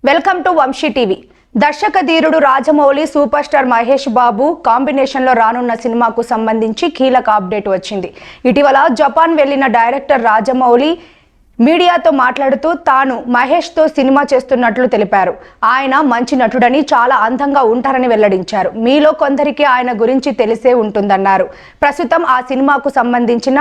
Welcome to Vamsi TV. దర్శక ధీరుడు Rajamouli super star Mahesh Babu కాంబినేషన్లో రానున్న సినిమాకు సంబంధించి కీలక అప్డేట్ వచ్చింది. ఇటీవల జపాన్ వెళ్లిన డైరెక్టర్ రాజమౌళి మీడియాతో మాట్లాడుతూ తాను మహేష్తో సినిమా చేస్తున్నట్లు తెలిపారు. ఆయన మంచి నటుడని, చాలా అందంగా ఉంటారని వెల్లడించారు. మీలో కొందరికి ఆయన గురించి తెలిసే ఉంటుందన్నారు. ప్రస్తుతం ఆ సినిమాకు సంబంధించిన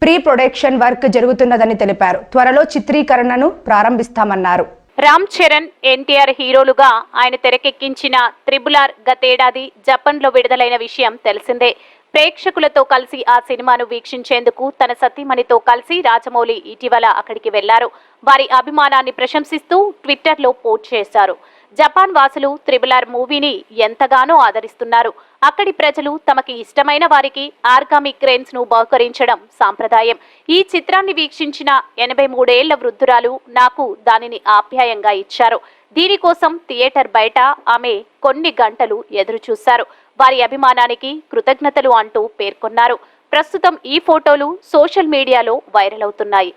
ప్రీ ప్రొడక్షన్ వర్క్ జరుగుతున్నదని తెలిపారు. త్వరలో చిత్రీకరణను ప్రారంభిస్తామన్నారు. రామ్ చరణ్, ఎన్టీఆర్ హీరోలుగా ఆయన తెరకెక్కించిన త్రిబుల్-ఆర్ గతేడాది జపాన్లో విడుదలైన విషయం తెలిసిందే. ప్రేక్షకులతో కలిసి ఆ సినిమాను వీక్షించేందుకు తన సతీమణితో కలిసి రాజమౌళి ఇటీవల అక్కడికి వెళ్లారు. వారి అభిమానాన్ని ప్రశంసిస్తూ ట్విట్టర్లో పోస్ట్ చేశారు. జపాన్ వాసులు త్రిబుల్-ఆర్ మూవీని ఎంతగానో ఆదరిస్తున్నారు. అక్కడి ప్రజలు తమకి ఇష్టమైన వారికి ఆర్గామి క్రేన్స్ ను బహుకరించడం సాంప్రదాయం. ఈ చిత్రాన్ని వీక్షించిన 83 ఏళ్ల వృద్ధురాలు నాకు దానిని ఆప్యాయంగా ఇచ్చారు. దీనికోసం థియేటర్ బయట ఆమె కొన్ని గంటలు ఎదురు చూశారు. వారి అభిమానానికి కృతజ్ఞతలు అంటూ పేర్కొన్నారు. ప్రస్తుతం ఈ ఫోటోలు సోషల్ మీడియాలో వైరల్ అవుతున్నాయి.